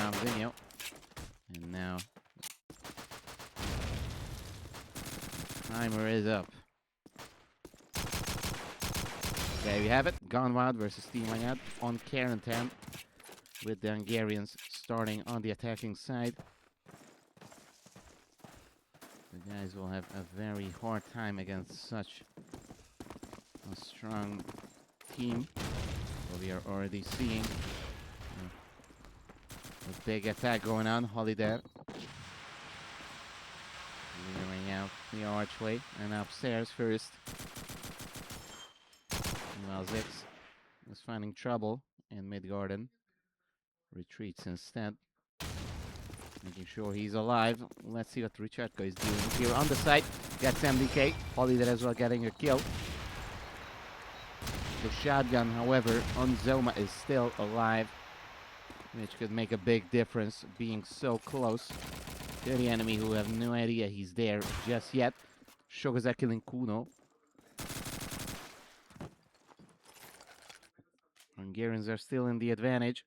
Domzinho. And now timer is up. There you have it. GONEWILD versus Team Anyad on Carentan, with the Hungarians starting on the attacking side. The guys will have a very hard time against such a strong team. Well, we are already seeing a big attack going on. Holiday clearing out the archway and upstairs first. Meanwhile, Zix is finding trouble in mid garden. Retreats instead, making sure he's alive. Let's see what Richardko is doing here on the side. Gets MDK. Holiday as well getting a kill. The shotgun, however, on Zoma is still alive, which could make a big difference, being so close to the enemy who have no idea he's there just yet. Shogaza killing Kuno. Hungarians are still in the advantage.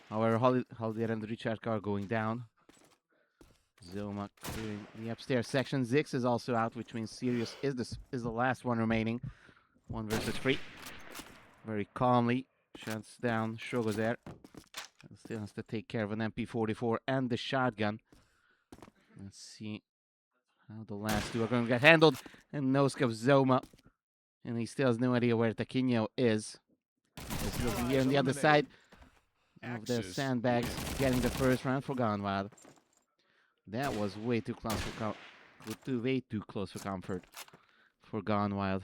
However, Holiday and Richardko are going down. Zoma clearing the upstairs section. Zix is also out, which means Sirius is the last one remaining. 1 versus 3. Very calmly shuts down Shogozer. Still has to take care of an MP44 and the shotgun. Let's see how the last two are going to get handled. And no-scope Zoma. And he still has no idea where Taquinho is. He's looking here on the other side of the sandbags, getting the first round for GONEWILD. That was way too close for comfort for GONEWILD.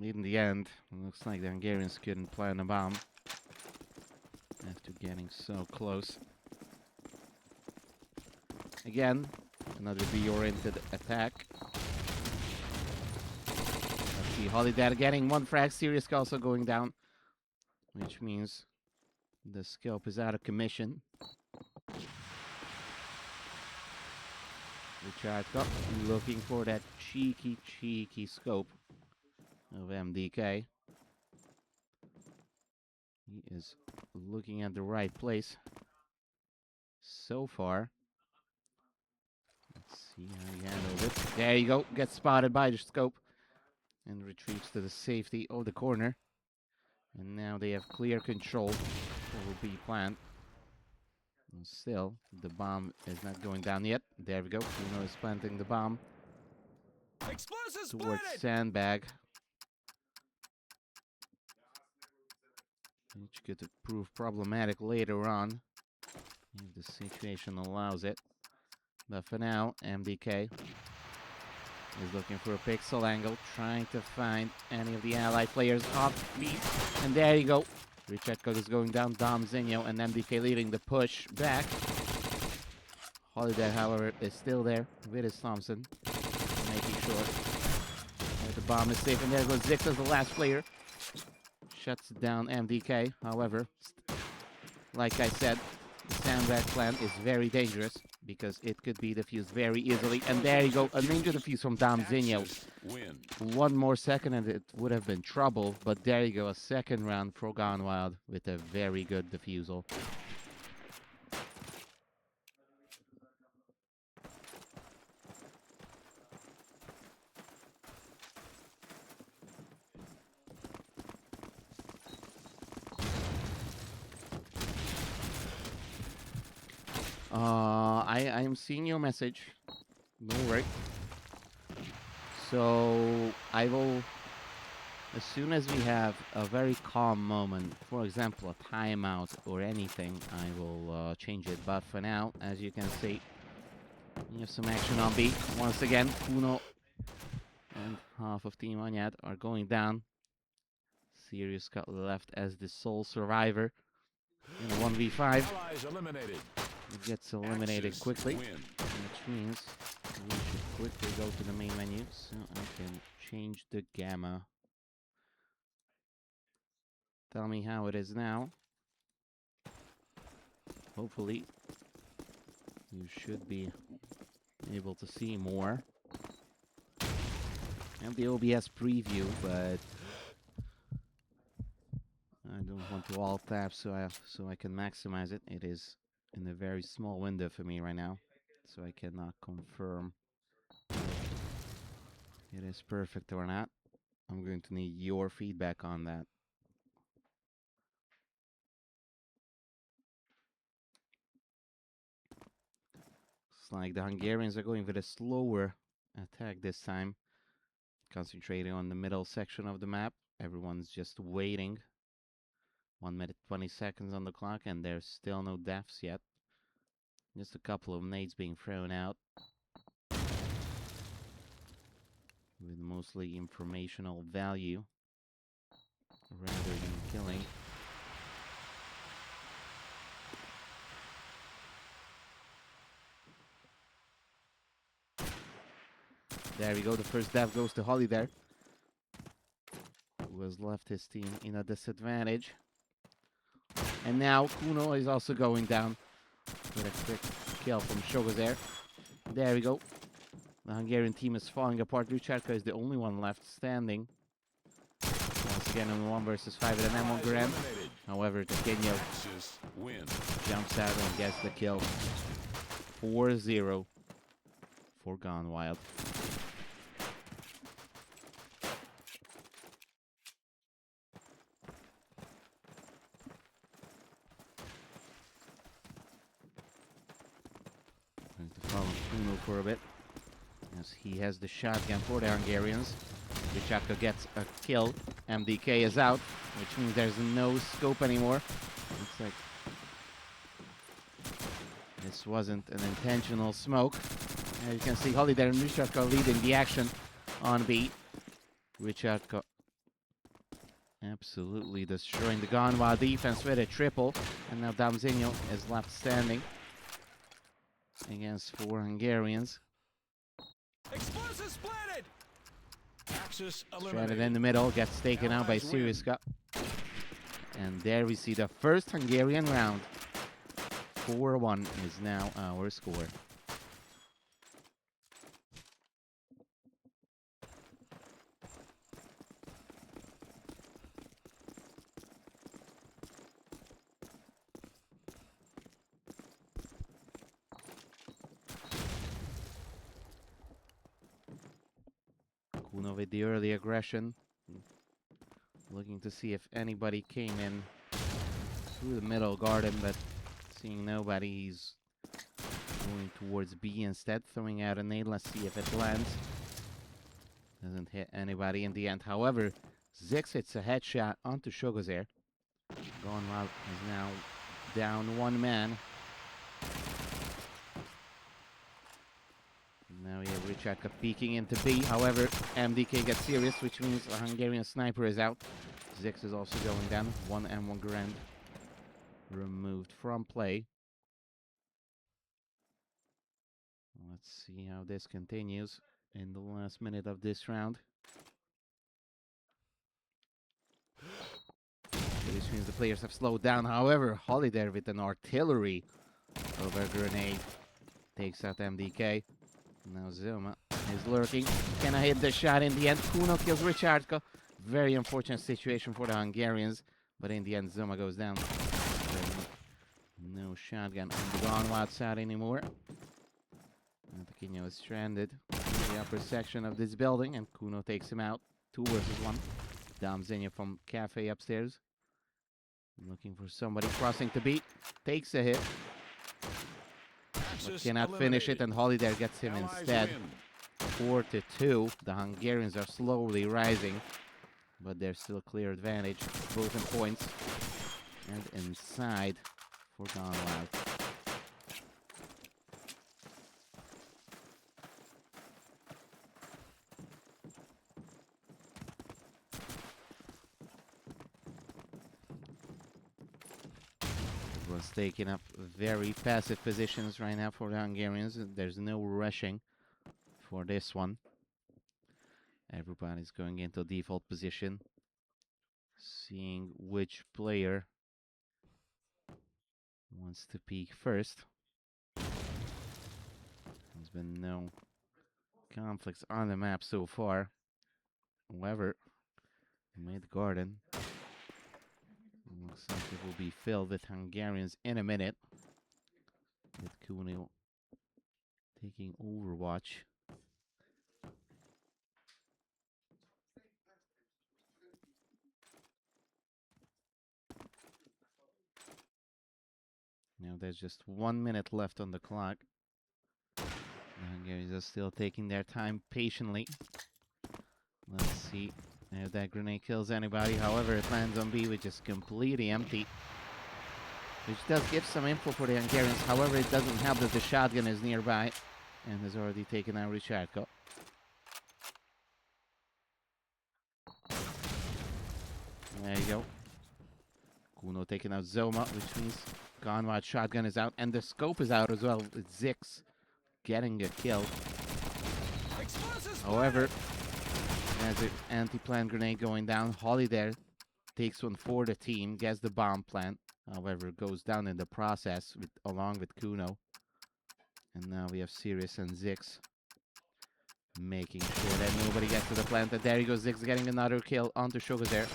In the end, it looks like the Hungarians couldn't plant a bomb after getting so close. Again, another B-oriented attack. Let's see, Holiday getting 1 frag, Sirius also going down, which means the scope is out of commission. Richardko looking for that cheeky scope of MDK. He is looking at the right place so far. Let's see how he handles it. There you go. Gets spotted by the scope and retreats to the safety of the corner. And now they have clear control over B plant. And still, the bomb is not going down yet. There we go. Kuno is planting the bomb towards sandbag, which could prove problematic later on if the situation allows it. But for now, MDK is looking for a pixel angle, trying to find any of the allied players off beat. And there you go. Richardko is going down, Domzinho and MDK leading the push back. Holiday, however, is still there with his Thompson, making sure that the bomb is safe. And there goes Zix as the last player. Shuts down MDK. However, like I said, the sandbag plant is very dangerous because it could be defused very easily. And there you go, a ninja defuse from Domzinho. 1 more second and it would have been trouble, but there you go, a second round for GONEWILD with a very good defusal. I am seeing your message. Don't worry. So I will, as soon as we have a very calm moment, for example a timeout or anything, I will change it. But for now, as you can see, we have some action on B. Once again, Kuno and half of Team Anyad are going down. Sirius got left as the sole survivor in a 1v5. It gets eliminated quickly, which means we should quickly go to the main menu so I can change the gamma. Tell me how it is now. Hopefully you should be able to see more. I have the OBS preview, but I don't want to alt tab so I can maximize it. It is in a very small window for me right now, so I cannot confirm it is perfect or not. I'm going to need your feedback on that. It's like the Hungarians are going with a slower attack this time, concentrating on the middle section of the map. Everyone's just waiting. 1 minute 20 seconds on the clock, and there's still no deaths yet. Just a couple of nades being thrown out, with mostly informational value rather than killing. There we go, the first death goes to Holly there, who has left his team in a disadvantage. And now Kuno is also going down with a quick kill from Shogozer. There we go. The Hungarian team is falling apart. Rucharka is the only one left standing. Once again on 1 versus 5 with an M1 Gram. However, Tekenyo jumps out and gets the kill. 4-0 for Gone Wild. Going to follow Kuno for a bit, as he has the shotgun for the Hungarians. Rucharka gets a kill. MDK is out, which means there's no scope anymore. Looks like this wasn't an intentional smoke. As you can see, Holiday and Rucharka leading the action on B. Rucharka absolutely destroying the Gone Wild defense with a triple. And now Damzinho is left standing against 4 Hungarians. Explosive splatted! Axis Shredded in the middle, gets taken out by Siriska. And there we see the first Hungarian round. 4-1 is now our score. Kuno with the early aggression. Looking to see if anybody came in through the middle garden, but seeing nobody, he's going towards B instead, throwing out a nade. Let's see if it lands. Doesn't hit anybody in the end. However, Zix hits a headshot onto Shogozer. Gone Wild is now down 1 man. Now we have Rucharka peeking into B. However, MDK gets serious, which means a Hungarian sniper is out. Zix is also going down. 1 M1 Grand removed from play. Let's see how this continues in the last minute of this round. Which means the players have slowed down. However, Holiday with an artillery of a grenade takes out MDK. Now Zoma is lurking. Can I hit the shot in the end? Kuno kills Rucharka. Very unfortunate situation for the Hungarians. But in the end, Zoma goes down. No shotgun on the Gone Wild side anymore. Tekenyo is stranded in the upper section of this building, and Kuno takes him out. 2 versus 1. Damzinho from Cafe upstairs. Looking for somebody crossing to B. Takes a hit. But cannot finish it, and Holiday gets him instead. 4-2. The Hungarians are slowly rising, but there's still a clear advantage, both in points and inside for Gone Wild. Everyone's taking up very passive positions right now for the Hungarians. There's no rushing for this one. Everybody's going into default position, seeing which player wants to peek first. There's been no conflicts on the map so far. However, mid garden Looks like it will be filled with Hungarians in a minute. With Kuno taking Overwatch. Now there's just 1 minute left on the clock. The Hungarians are still taking their time patiently. Let's see if that grenade kills anybody. However, it lands on B, which is completely empty. Which does give some info for the Hungarians. However, it doesn't help that the shotgun is nearby and has already taken out Richardko. There you go. Kuno taking out Zoma, which means GONEWILD shotgun is out, and the scope is out as well. It's Zix getting a kill. However, there's an anti-plant grenade going down. Holly there takes one for the team, gets the bomb plant. However, goes down in the process along with Kuno. And now we have Sirius and Zix making sure that nobody gets to the plant. And there he goes, Zix getting another kill onto Shoga's there.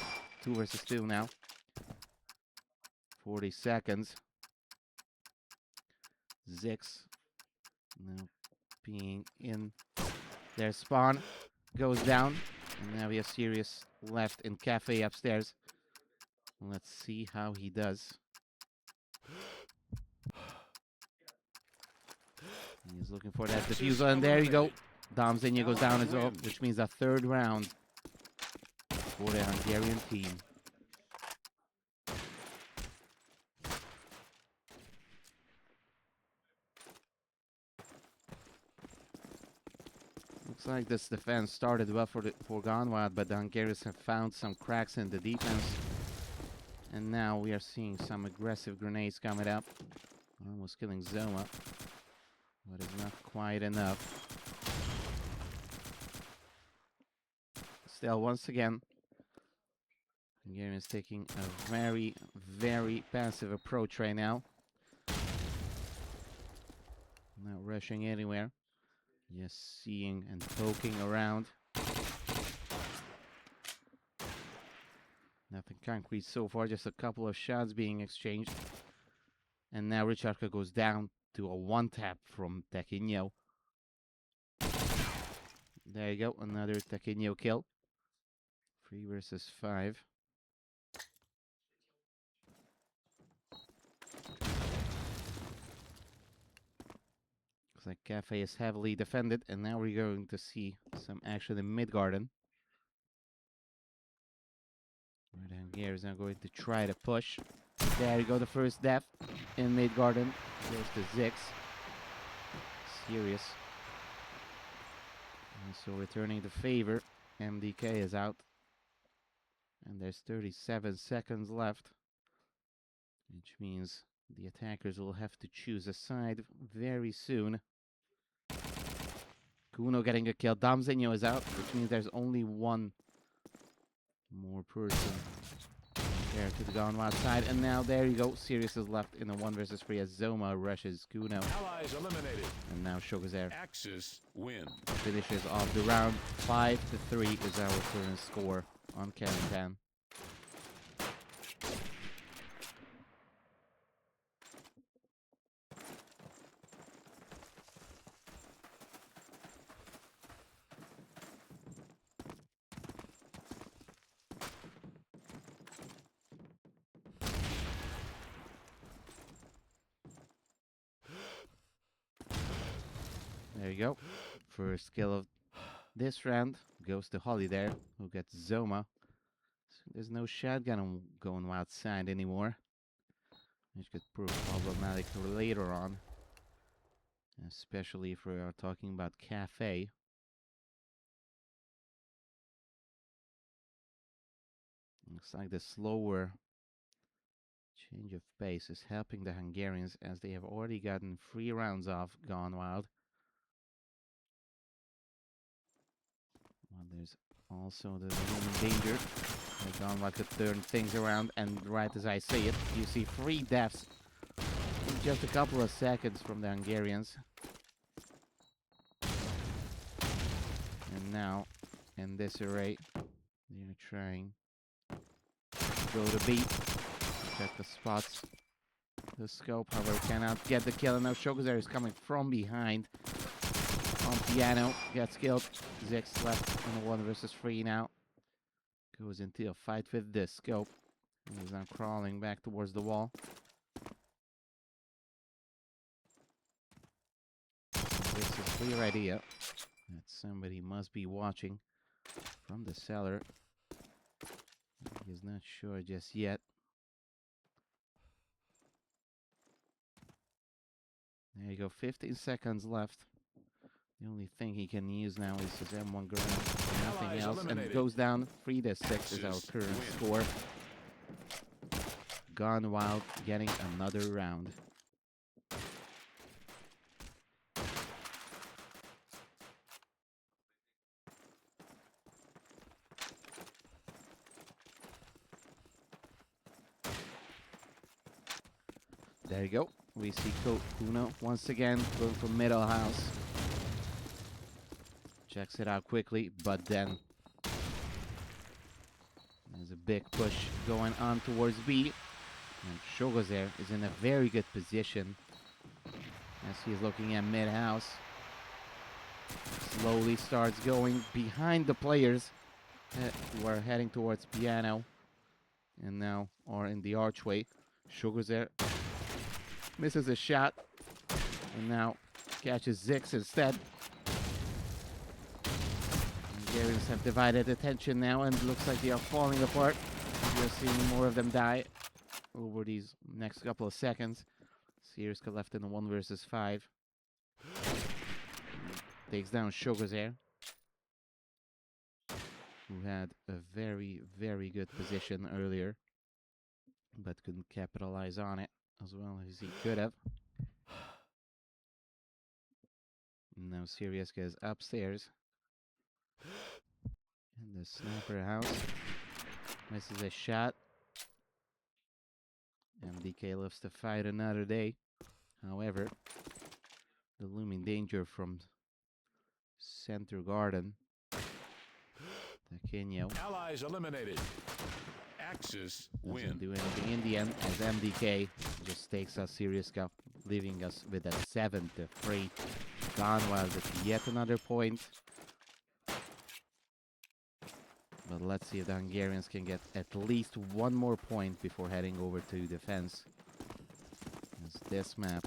2 versus 2 now. 40 seconds. Zix now being in their spawn. Goes down. And now we have Sirius left in Cafe upstairs. Let's see how he does. He's looking for that diffuser, and there you go. Domzinho goes down as well, which means a 3rd round for the Hungarian team. Looks like this defense started well for GONEWILD, but the Hungarians have found some cracks in the defense. And now we are seeing some aggressive grenades coming up. Almost killing Zoma, but it's not quite enough. Still, once again, Hungarians taking a very, very passive approach right now. Not rushing anywhere. Just seeing and poking around. Nothing concrete so far, just a couple of shots being exchanged. And now Richardko goes down to a 1-tap from Tequinho. There you go, another Tequinho kill. 3 versus 5. Looks like Cafe is heavily defended, and now we're going to see some action in mid garden. Where the Hungarians are going to try to push. There you go, the first death in mid garden. There's the Zix. Serious. And so returning the favor, MDK is out. And there's 37 seconds left. Which means the attackers will have to choose a side very soon. Kuno getting a kill. Domzinho is out, which means there's only one more person there to the GONEWILD side. And now there you go. Sirius is left in a 1 versus 3 as Zoma rushes Kuno. Allies eliminated. And now Shoga's there. Axis win. Finishes off the round. 5-3 is our current score on Can. There you go. First kill of this round goes to Holly there, who gets Zoma. So there's no shotgun going outside anymore, which could prove problematic later on, especially if we are talking about Cafe. Looks like the slower change of pace is helping the Hungarians, as they have already gotten 3 rounds off GONEWILD. Well, there's also the human danger. GONEWILD could turn things around, and right as I say it, you see 3 deaths in just a couple of seconds from the Hungarians. And now, in this array, they're trying to go to B. check the spots. The scope, however, cannot get the kill. And now Shoguzer is coming from behind. On piano, gets killed. Zix left in a 1 versus 3 now. Goes into a fight with this scope. He's now crawling back towards the wall. This is a clear idea that somebody must be watching from the cellar. He's not sure just yet. There you go, 15 seconds left. The only thing he can use now is his M1 grenade, nothing else, and goes down. 3-6 is our current score. Gone Wild getting another round. There you go. We see Kuno once again going for middle house. Checks it out quickly, but then there's a big push going on towards B. And Shogozer is in a very good position as he's looking at mid house. Slowly starts going behind the players who are heading towards piano and now are in the archway. Shogozer misses a shot and now catches Zix instead. Hungarians have divided attention now and looks like they are falling apart. We are seeing more of them die over these next couple of seconds. Siriska left in a 1 versus 5. Takes down Shogozer, who had a very, very good position earlier, but couldn't capitalize on it as well as he could have. Now Siriska is upstairs. In the sniper house. Misses a shot. MDK lives to fight another day. However, the looming danger from center garden. Taquinho. Allies eliminated. Axis win. Doesn't do anything in the end as MDK just takes us Siriska, leaving us with a 7-3. Gone Wild with yet another point. But let's see if the Hungarians can get at least one more point before heading over to defense. As this map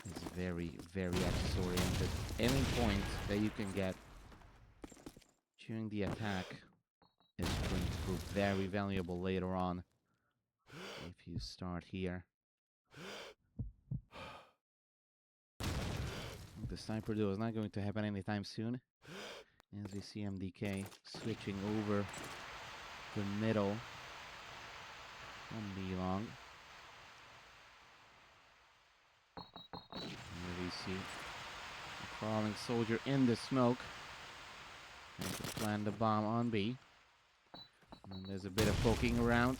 is very, very axis oriented. Any point that you can get during the attack is going to prove very valuable later on if you start here. The sniper duel is not going to happen anytime soon. As we see MDK switching over the middle from B long. Here we see a crawling soldier in the smoke. Trying to plant the bomb on B. And there's a bit of poking around.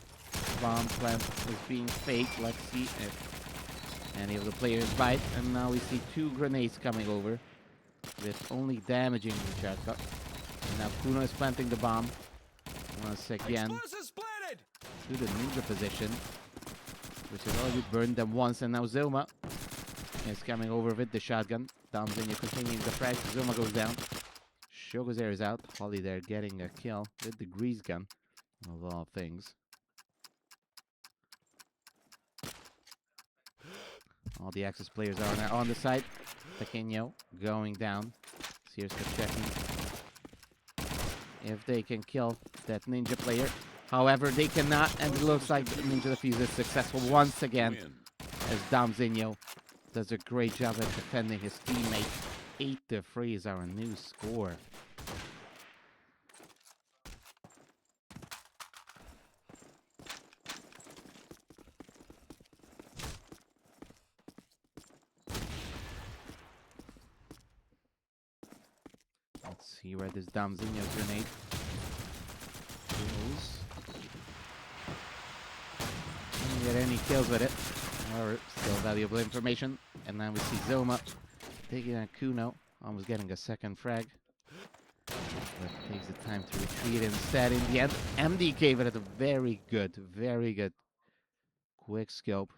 Bomb plant is being faked. Let's see if any of the players bite. And now we see 2 grenades coming over, with only damaging the shotgun. And now Kuno is planting the bomb once again to the ninja position, which has already burned them once. And now Zoma is coming over with the shotgun. Damzinho continuing the frag. Zoma goes down. Shogozer is out. Holly there getting a kill with the grease gun, of all things. All the Axis players are now on the side. Taquinho going down. Siriska checking if they can kill that ninja player. However, they cannot, and it looks like the ninja defuse is successful once again, as Damzinho does a great job at defending his teammate. 8-3 is our new score. Let's see where this Damzinho grenade goes. Didn't get any kills with it. However, still valuable information. And now we see Zoma taking out Kuno, almost getting a second frag. but takes the time to retreat instead. In the end, MD gave it a very good quick scope.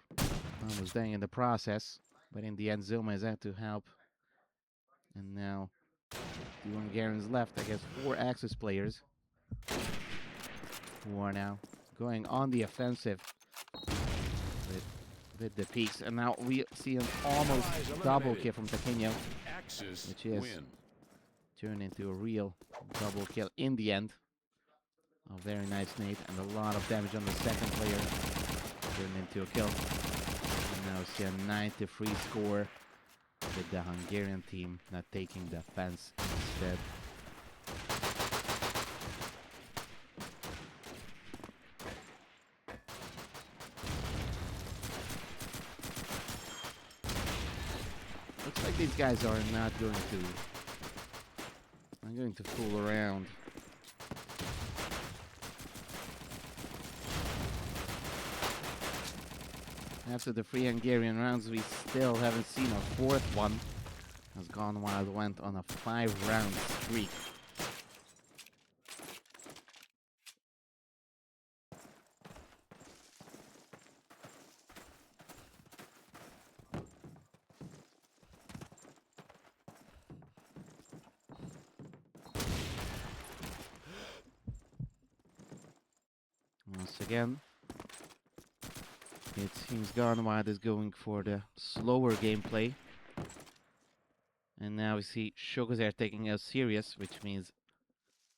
Almost dying in the process, but in the end, Zoma is out to help. And now, the Hungarians left, I guess, 4 Axis players who are now going on the offensive with the peaks. And now we see an almost double kill from Taquinho, which is turned into a real double kill in the end. A very nice nade and a lot of damage on the second player. Turned into a kill. And now see a 9-3 score with the Hungarian team not taking the offense instead. Looks like these guys are not going to fool around. After the 3 Hungarian rounds, we still haven't seen a 4th one, as GONEWILD went on a 5-round streak. Once again, it seems GONEWILD is going for the slower gameplay. And now we see Shogazer taking out serious, which means,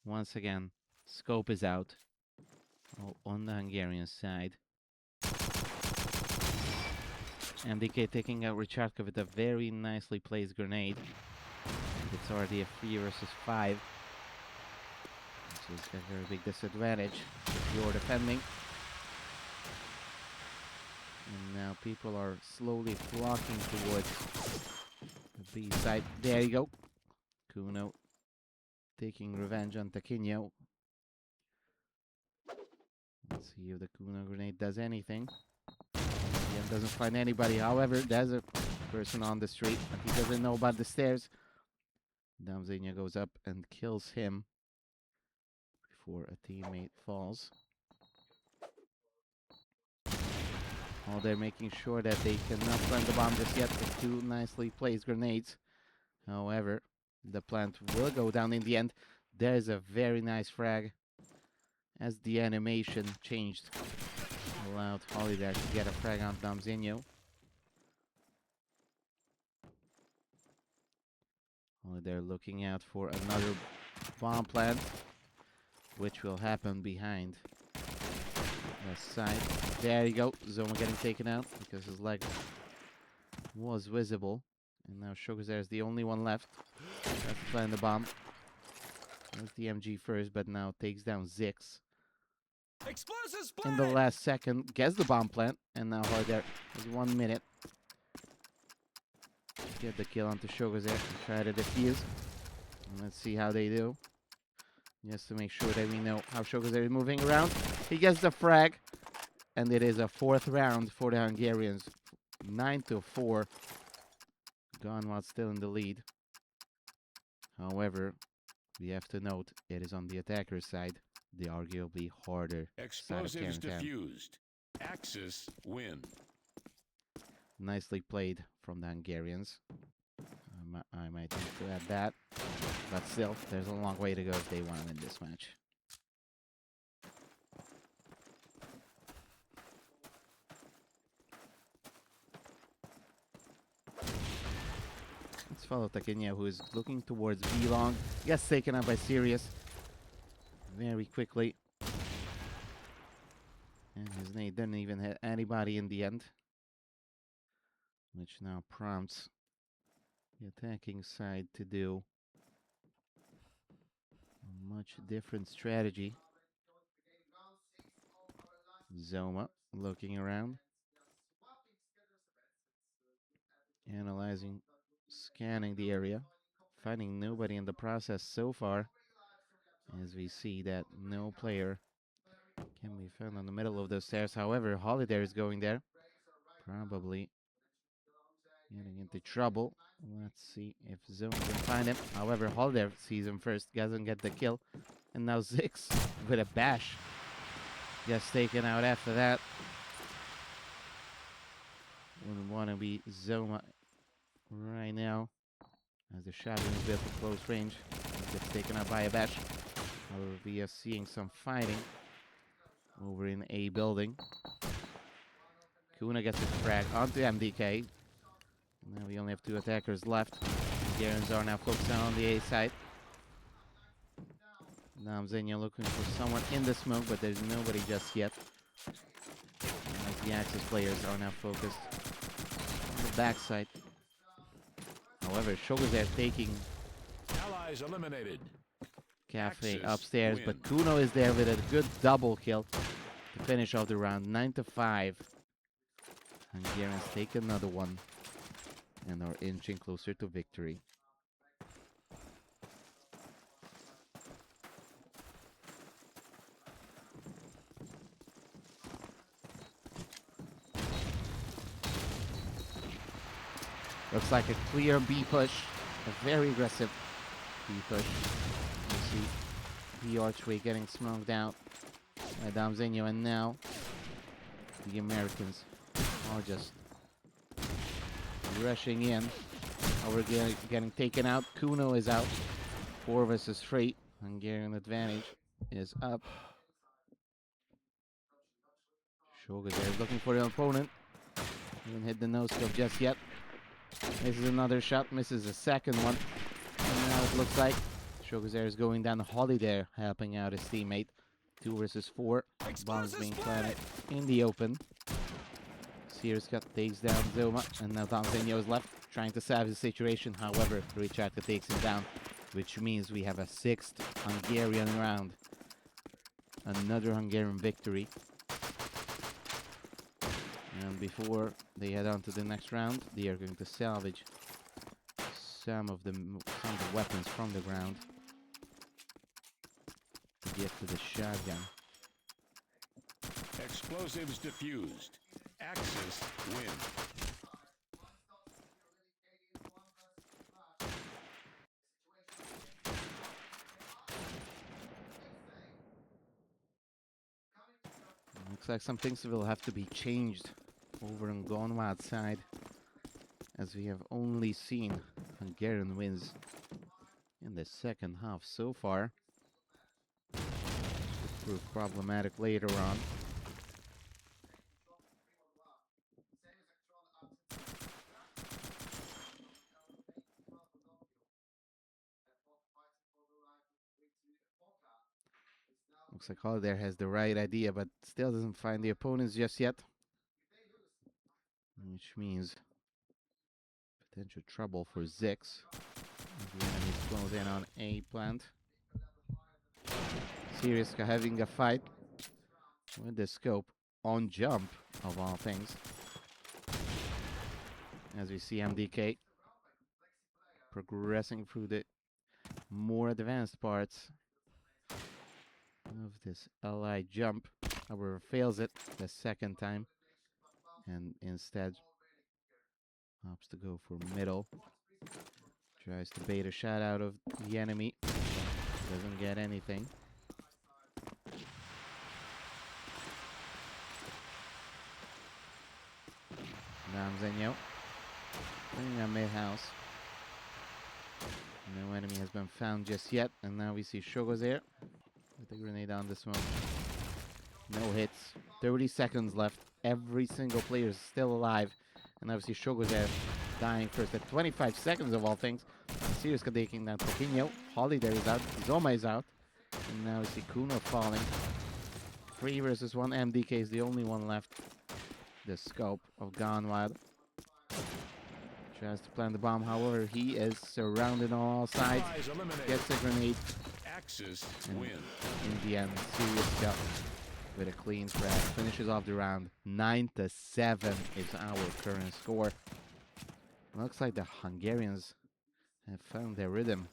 once again, scope is out on the Hungarian side. MDK taking out Richardko with a very nicely placed grenade. It's already a 3 versus 5. Which is a very big disadvantage if you're defending. And now people are slowly flocking towards the B side. There you go. Kuno taking revenge on Taquinho. Let's see if the Kuno grenade does anything. Again, doesn't find anybody. However, there's a person on the street, but he doesn't know about the stairs. Damzinha goes up and kills him before a teammate falls. Oh, they're making sure that they cannot plant the bomb just yet with 2 nicely placed grenades. However, the plant will go down in the end. There's a very nice frag as the animation changed. Allowed Holiday to get a frag on Damzinho. Holiday looking out for another bomb plant, which will happen behind the side. There you go. Zoma getting taken out because his leg was visible. And now Shogazer is the only one left. Has to plant the bomb. There's the MG first, but now takes down Zix. In the last second, gets the bomb plant, and now Holiday has 1 minute. Get the kill onto Shogazer and try to defuse. And let's see how they do. Just to make sure that we know how Shogazer is moving around. He gets the frag, and it is a 4th round for the Hungarians. 9-4. GONEWILD still in the lead. However, we have to note it is on the attacker's side, the arguably harder Explosives side of diffused. Axis win. Nicely played from the Hungarians. I might need to add that. But still, there's a long way to go if they want to win this match. Let's follow Taquinho, who is looking towards B long. Gets taken out by Sirius very quickly. And his nade didn't even hit anybody in the end, which now prompts the attacking side to do a much different strategy. Zoma looking around, analyzing, scanning the area, finding nobody in the process so far, as we see that no player can be found on the middle of the stairs. However, Holiday is going there, probably Getting into trouble. Let's see if Zone can find him. However, Holder sees him first, doesn't get the kill. And now Zix with a bash gets taken out after that. Wouldn't want to be Zoma right now, as the shotgun is built for close range. Gets taken out by a bash. However, we are seeing some fighting over in A building. Kuna gets a frag onto MDK. Now we only have 2 attackers left. Garens are now focusing on the A side. Now Zenya looking for someone in the smoke, but there's nobody just yet. As the Axis players are now focused on the backside. However, Shoga's there taking Allies eliminated. Cafe Axis upstairs, win. but Kuno is there with a good double kill to finish off the round. 9-5. Hungarians take another one and are inching closer to victory. Looks like a clear B push, a very aggressive B push. You see the archway getting smoked out by Damzenyo, and now the Americans are just rushing in. Oh, we're getting taken out. Kuno is out. 4 versus 3. Hungarian advantage is up. Shoga there is looking for an opponent. Didn't hit the no scope just yet. Misses another shot, misses a second one. And now it looks like Shogazer is going down. Holly there helping out his teammate. 2 versus 4. Bombs being planted in the open. Sears cut takes down Zoma, and now Damzenyo is left trying to salve the situation. However, Richarka takes him down, which means we have a 6th Hungarian round. Another Hungarian victory. And before they head on to the next round, they are going to salvage some of the weapons from the ground to get to the shotgun. Explosives diffused. Axis win. Looks like some things will have to be changed over on GONEWILD side, as we have only seen Hungarian wins in the second half so far. Could prove problematic later on. Looks like Holiday has the right idea, but still doesn't find the opponents just yet. Which means potential trouble for Zix. The enemies close in on A plant. Siriuska having a fight with the scope on jump, of all things. As we see MDK progressing through the more advanced parts of this LI jump. However, fails it the second time and instead opts to go for middle. Tries to bait a shot out of the enemy. Doesn't get anything. Damzenyo playing a mid-house. No enemy has been found just yet, and now we see Shogo's there with the grenade on this one. No hits. 30 seconds left. Every single player is still alive, and obviously Shogo's there dying first at 25 seconds of all things. Sirius taking down Toquinho. Holly there is out. Zoma is out, and now we see Kuno falling. 3 versus 1. MDK is the only one left. The scope of GONEWILD. Tries to plant the bomb, however, he is surrounded on all sides. Gets a grenade. Axis and win. in the end, Sirius got with a clean frag. Finishes off the round. 9-7 is our current score. Looks like the Hungarians have found their rhythm.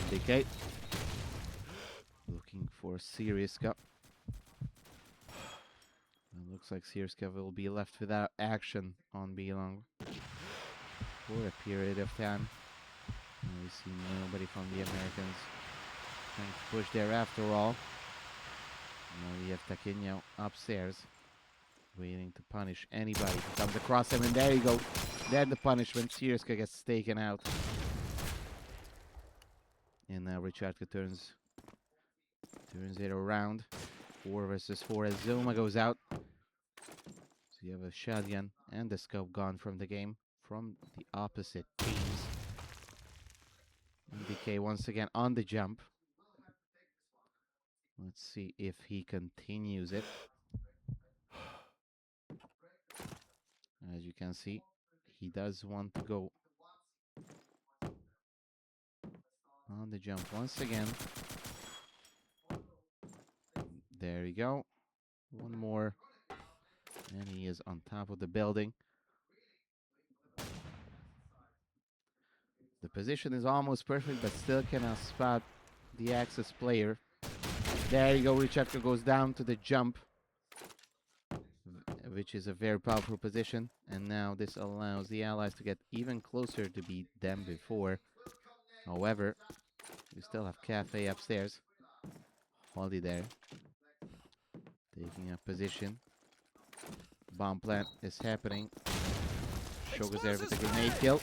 MDK looking for Siriska. It looks like Siriska will be left without action on B long for a period of time. And we see nobody from the Americans trying to push there after all. Now we have Taquinho upstairs, waiting to punish anybody who comes across him. And there you go. There the punishment. Siriska gets taken out. And now Richardka turns it around. 4 versus 4 as Zoma goes out. So you have a shotgun and the scope gone from the game from the opposite teams. MDK once again on the jump. Let's see if he continues it. As you can see, he does want to go on the jump once again. There we go. One more. And he is on top of the building. The position is almost perfect, but still cannot spot the Axis player. There you go. Richardka goes down to the jump, which is a very powerful position. And now this allows the Allies to get even closer to beat them before. However, we still have Cafe upstairs. Holly there, taking a position. Bomb plant is happening. Shogazer with a grenade kill.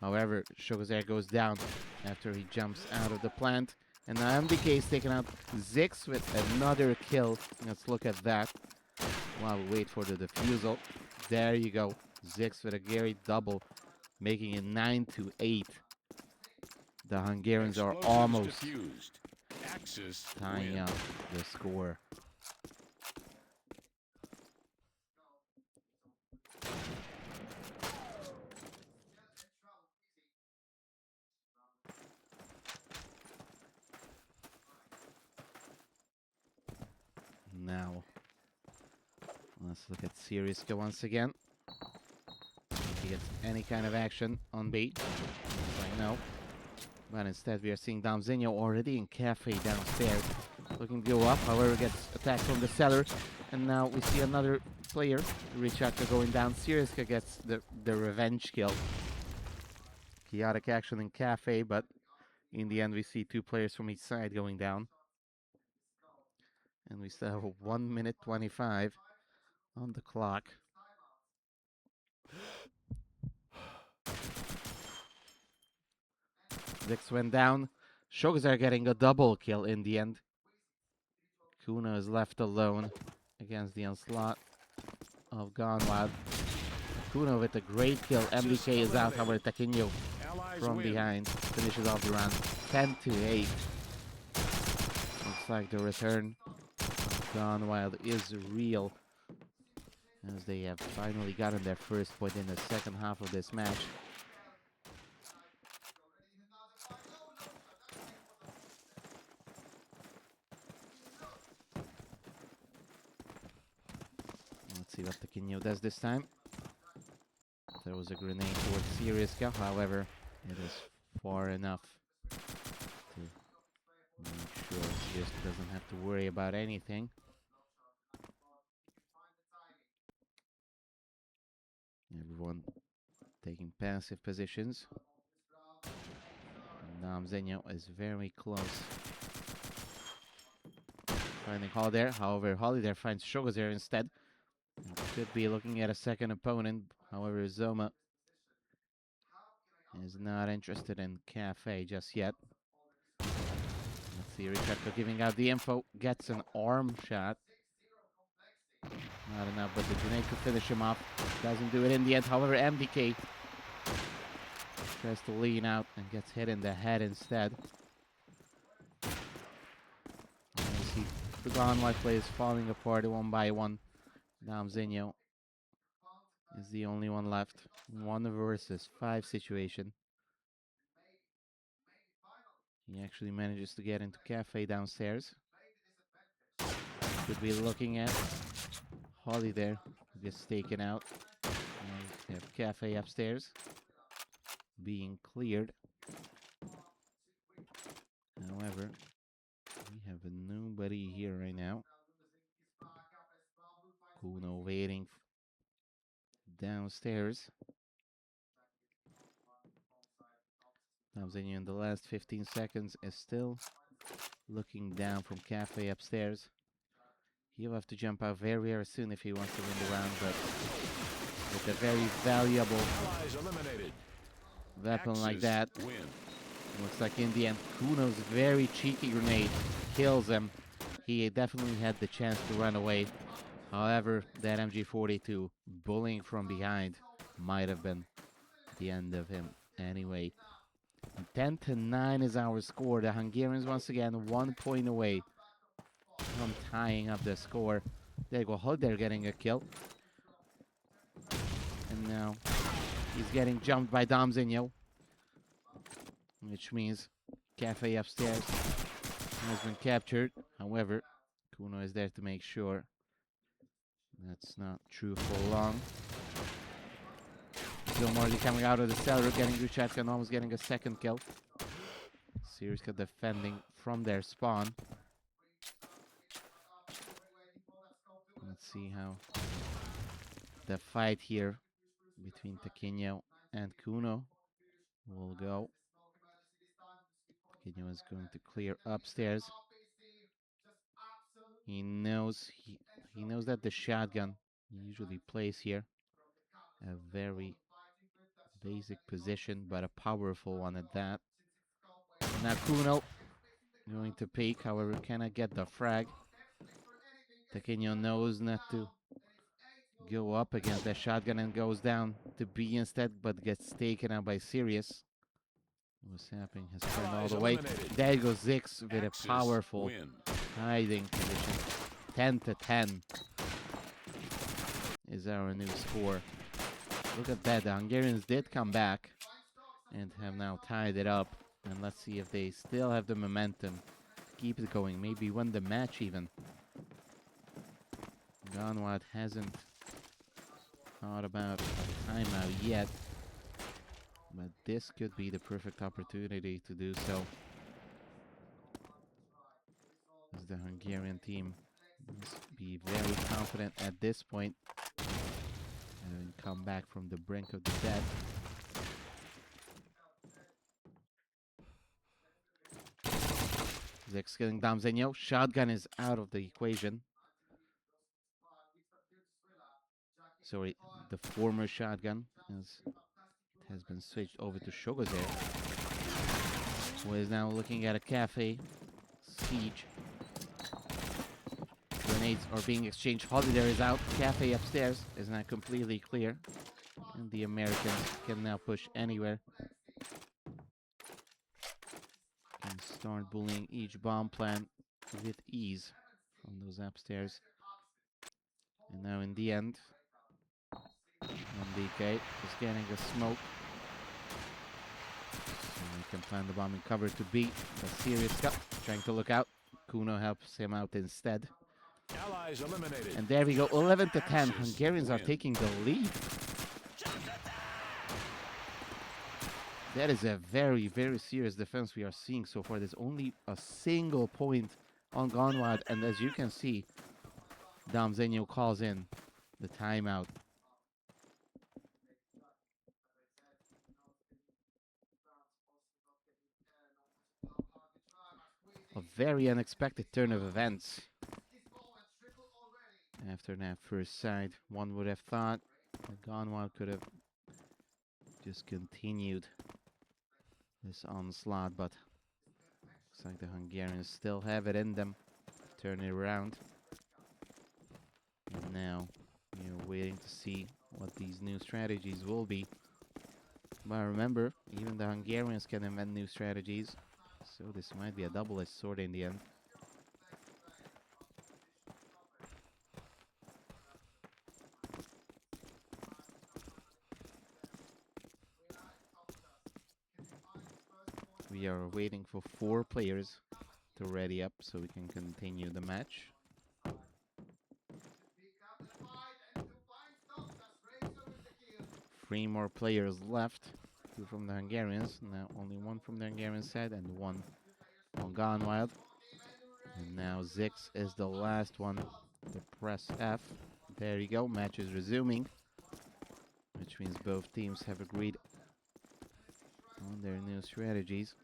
However, Shogazer goes down after he jumps out of the plant. And now MDK is taken out. Zix with another kill. Let's look at that while we wait for the defusal. There you go. Zix with a Gary double, making it 9-8. The Hungarians are almost tying up the score. Now, let's look at Siriska once again. If he gets any kind of action on B, I know. But instead, we are seeing Damzinho already in Cafe downstairs, looking to go up. However, gets attacked from the cellar. And now we see another player, Richardka, going down. Siriska gets the revenge kill. Chaotic action in Cafe, but in the end, we see 2 players from each side going down. And we still have 1 minute 25 on the clock. Zix went down. Shogazer getting a double kill in the end. Kuno is left alone against the onslaught of GONEWILD. Kuno with a great kill. MDK is out. However, Taquinho from behind finishes off the round 10-8. Looks like the return of GONEWILD is real, as they have finally gotten their first point in the second half of this match. Let's see what Taquinho does this time. There was a grenade towards Siriska, however, it is far enough to make sure Siriska doesn't have to worry about anything. Everyone taking passive positions. Damzinho is very close. Finding Holly there, however, Holly there finds Shogazer instead. Could be looking at a second opponent, however, Zoma is not interested in Cafe just yet. Let's see, Richardka giving out the info, gets an arm shot. Not enough, but the grenade could finish him off. Doesn't do it in the end, however, MDK tries to lean out and gets hit in the head instead. And you see the GONEWILD players falling apart one by one. Damzinho is the only one left. 1 versus 5 situation. He actually manages to get into Cafe downstairs. Could be looking at Holly there, who gets taken out. And we have Cafe upstairs being cleared. However, we have nobody here right now. Kuno waiting downstairs. Tamzenia in the last 15 seconds is still looking down from Cafe upstairs. He'll have to jump out very, very soon if he wants to win the round, but with a very valuable weapon like that, looks like in the end, Kuno's very cheeky grenade kills him. He definitely had the chance to run away. However, that MG42 bullying from behind might have been the end of him anyway. 10-9 is our score. The Hungarians once again 1 point away from tying up the score. There you go. Hood, they're getting a kill. And now he's getting jumped by Domzinho, which means Cafe upstairs has been captured. However, Kuno is there to make sure that's not true for long. Zilmardi coming out of the cellar, getting Ruchatka and almost getting a second kill. Syriska defending from their spawn. Let's see how the fight here between Taquinho and Kuno will go. Taquinho is going to clear upstairs. He knows that the shotgun usually plays here. A very basic position, but a powerful one at that. Now Kuno going to peek, however, cannot get the frag. Taquinho knows not to go up against that shotgun and goes down to B instead, but gets taken out by Sirius. What's happening has turned all the way. There goes Zix with a powerful hiding position. 10-10 is our new score. Look at that. The Hungarians did come back and have now tied it up. And let's see if they still have the momentum. Keep it going. Maybe win the match even. GONEWILD hasn't thought about a timeout yet. But this could be the perfect opportunity to do so. As the Hungarian team must be very confident at this point. And come back from the brink of the dead. Zix killing Domzinho. Shotgun is out of the equation. Sorry, the former shotgun has been switched over to Shogozer, who is now looking at a Cafe siege. Grenades are being exchanged. Holiday is out. Cafe upstairs is now completely clear. And the Americans can now push anywhere. Can start bullying each bomb plant with ease from those upstairs. And now in the end, MDK is getting a smoke. So he can plant the bomb in cover to beat the Serious Cup. Trying to look out. Kuno helps him out instead. Allies eliminated. And there we go, 11-10. Hungarians are taking the lead. That is a very, very serious defense we are seeing so far. There's only a single point on GONEWILD, and as you can see, Domzinho calls in the timeout. A very unexpected turn of events. After that first side, one would have thought that GONEWILD could have just continued this onslaught, but looks like the Hungarians still have it in them. Turn it around. And now we're waiting to see what these new strategies will be. But remember, even the Hungarians can invent new strategies, so this might be a double-edged sword in the end. We are waiting for 4 players to ready up so we can continue the match. 3 more players left. 2 from the Hungarians. Now only 1 from the Hungarian side and 1 on Gone Wild. And now Zix is the last one to press F. There you go, match is resuming, which means both teams have agreed on their new strategies.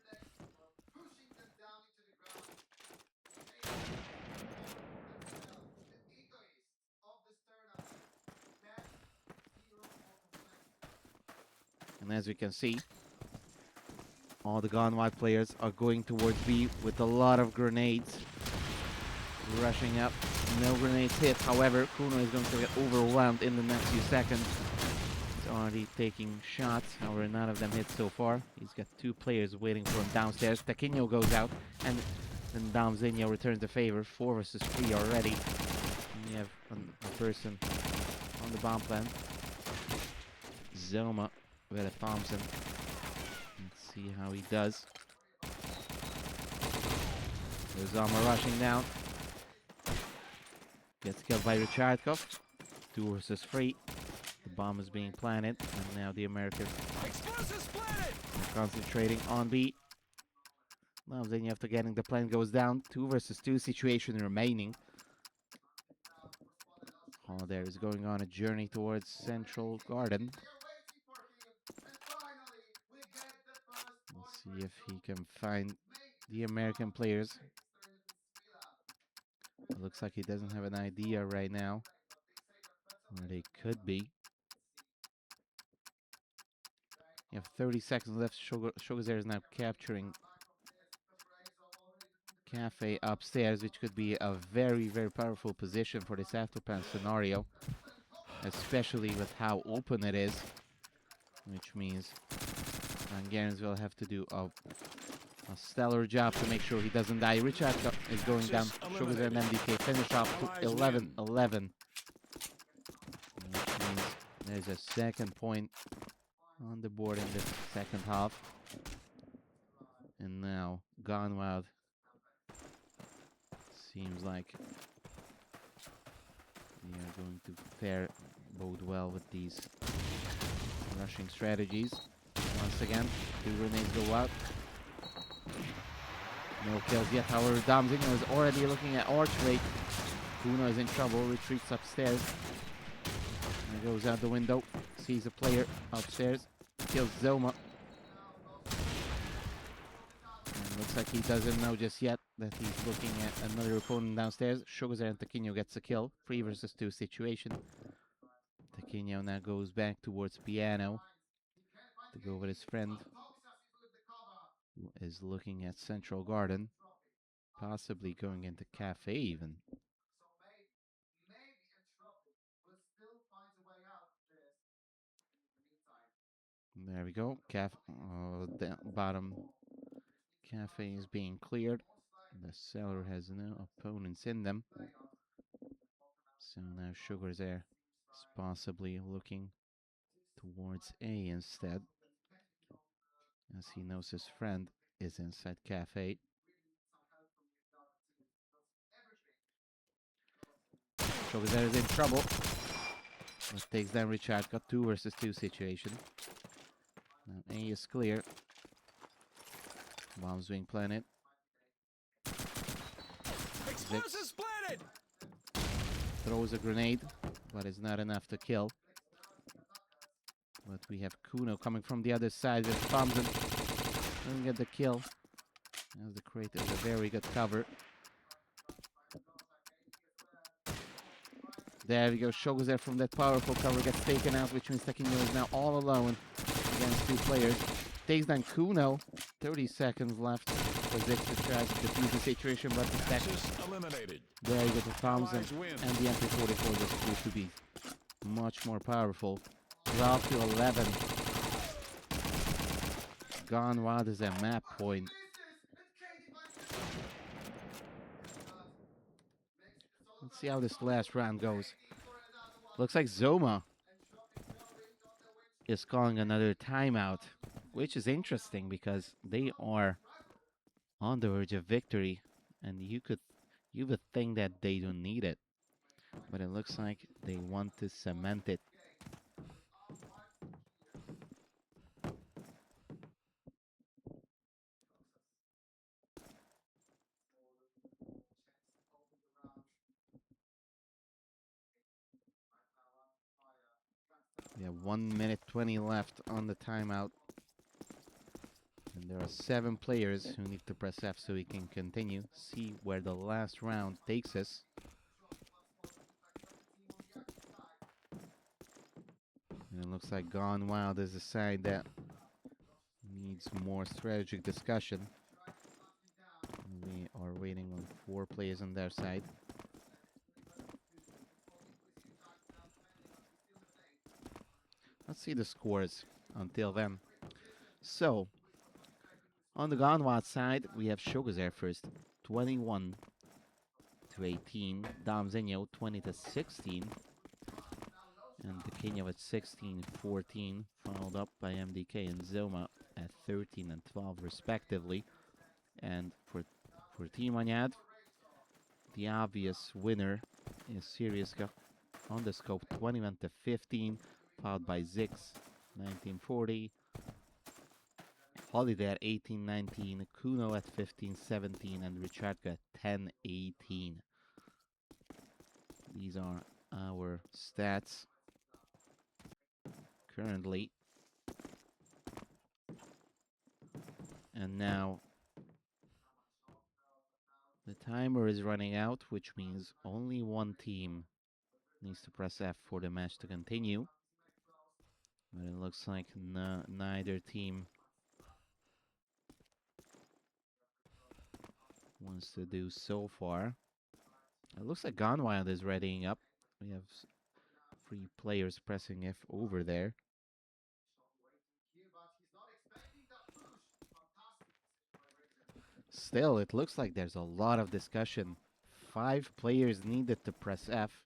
And as we can see, all the Gone Wild players are going towards B with a lot of grenades. Rushing up, no grenades hit. However, Kuno is going to get overwhelmed in the next few seconds. He's already taking shots, however, none of them hit so far. He's got two players waiting for him downstairs. Taquinho goes out, and then Damzinho returns the favor. 4 versus 3 already. And we have a person on the bomb plant. Zoma with a Thompson. Let's see how he does. There's Zoma rushing down. Gets killed by Richardkov. 2 versus 3. The bomb is being planted, and now the Americans are concentrating on B. Now then after getting the plane goes down. 2 versus 2 situation remaining. Holiday is going on a journey towards Central Garden. Let's see if he can find the American players. It looks like he doesn't have an idea right now where they could be. You have 30 seconds left. Shogazer is now capturing Cafe upstairs, which could be a very, very powerful position for this afterpan scenario, especially with how open it is, which means Hungarians will have to do a stellar job to make sure he doesn't die. Richard is going down. Shogazer and MDK finish off to 11-11. Which means there's a second point on the board in the second half. And now Gone Wild seems like we are going to fare bode well with these rushing strategies. Once again, 2 grenades go out. No kills yet, however, Damzinho is already looking at archway. Kuno is in trouble, retreats upstairs. And goes out the window, sees a player upstairs, kills Zoma. And looks like he doesn't know just yet that he's looking at another opponent downstairs. Shogazer and Taquinho gets a kill. 3 versus 2 situation. Taquinho now goes back towards piano to go with his friend, who is looking at Central Garden, possibly going into Cafe even. There we go. The bottom Cafe is being cleared. The cellar has no opponents in them. So now Shogazer is possibly looking towards A instead, as he knows his friend is inside Cafe. Shogazer is in trouble. But takes down Richard. Got 2 versus 2 situation. Now A is clear. Bombs being planted. Explosives planted. Throws a grenade, but it's not enough to kill. But we have Kuno coming from the other side with Thompson. Doesn't get the kill. As the crate is a very good cover. There we go. Shogazer from that powerful cover gets taken out, which means Taquinho is now all alone against 2 players. Takes down Kuno. 30 seconds left for Zix to try to defuse the situation, but the tech. There you go to Thompson, and the MP44 was proved to be much more powerful. 12 to 11. Gone Wild is a map point. Let's see how this last round goes. Looks like Zoma is calling another timeout, which is interesting because they are on the verge of victory, and you would think that they don't need it, but it looks like they want to cement it. have 1 minute 20 left on the timeout. And there are 7 players who need to press F so we can continue. See where the last round takes us. And it looks like Gone Wild is a side that needs more strategic discussion. We are waiting on 4 players on their side. Let's see the scores until then. So, on the Gone Wild side, we have Shogazer first, 21 to 18. Dom Zenyo, 20 to 16. And the Kenya with 16-14, followed up by MDK and Zoma at 13 and 12 respectively. And for Team Anyad, the obvious winner is Siriuska on the scope, 21 to 15, followed by Zix, 1940. Holiday at 18-19, Kuno at 15-17, and Richardka at 10-18. These are our stats currently. And now the timer is running out, which means only one team needs to press F for the match to continue. But it looks like neither team wants to do so far. It looks like Gone Wild is readying up. We have 3 players pressing F over there. Still, it looks like there's a lot of discussion. 5 players needed to press F.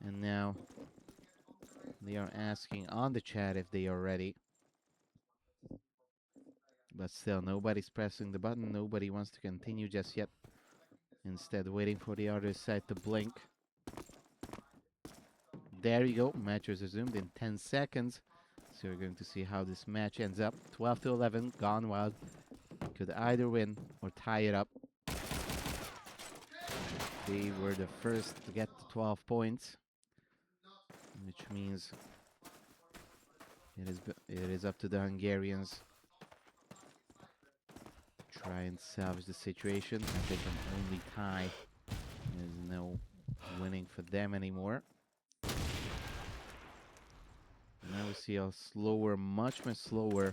And now they are asking on the chat if they are ready. But still, nobody's pressing the button. Nobody wants to continue just yet. Instead, waiting for the other side to blink. There you go. Match is resumed in 10 seconds. So we're going to see how this match ends up. 12 to 11. Gone Wild could either win or tie it up. They were the first to get to 12 points, which means it is up to the Hungarians to try and salvage the situation. If they can only tie, there's no winning for them anymore. Now we see a slower, much slower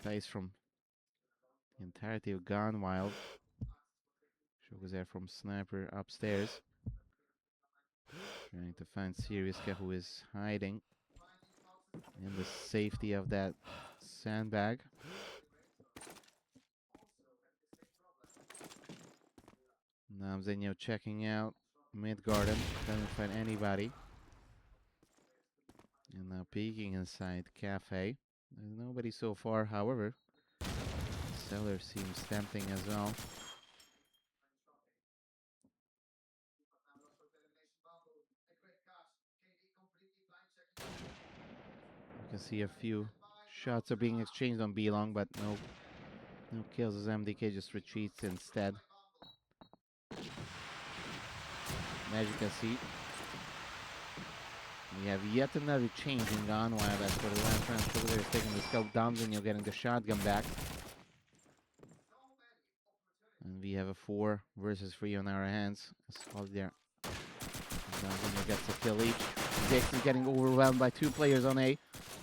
pace from the entirety of Gone Wild. Shows there from Sniper upstairs, trying to find Siriuska, who is hiding in the safety of that sandbag. Now Zenyo checking out mid garden, doesn't find anybody. And now peeking inside cafe. There's nobody so far, however. Cellar seems tempting as well. You can see a few shots are being exchanged on B-Long, but no kills as MDK just retreats instead. As you can see, we have yet another change in Gone Wild. That's for the Lantern Shoulder is taking the scope down, and you're getting the shotgun back. And we have a 4 versus 3 on our hands. Solid there. Danzino gets a kill each. Dix is getting overwhelmed by 2 players on A.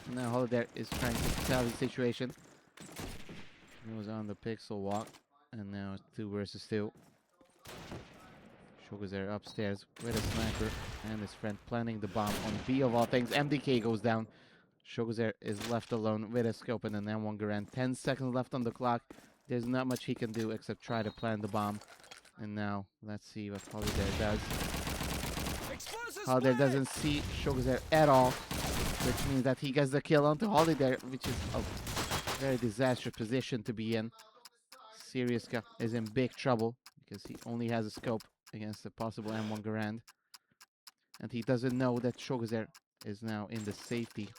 And now Holiday is trying to salvage the situation. He was on the pixel walk. And now it's 2 versus 2. Shoga's there upstairs with a sniper and his friend planting the bomb on B of all things. MDK goes down. Shogazer is left alone with a scope and an M1 Garand. 10 seconds left on the clock. There's not much he can do except try to plant the bomb. And now, let's see what Holiday does. Holiday doesn't see Shogazer at all, which means that he gets the kill onto Holiday, which is a very disastrous position to be in. Siriuska is in big trouble because he only has a scope against a possible M1 Garand. And he doesn't know that Shogazer is now in the safety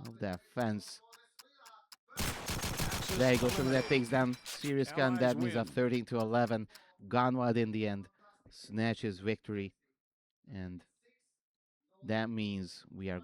of that fence. There you go, Shogazer takes down Siriuska, and that means a 13 to 11. Gone Wild in the end snatches victory, and that means we are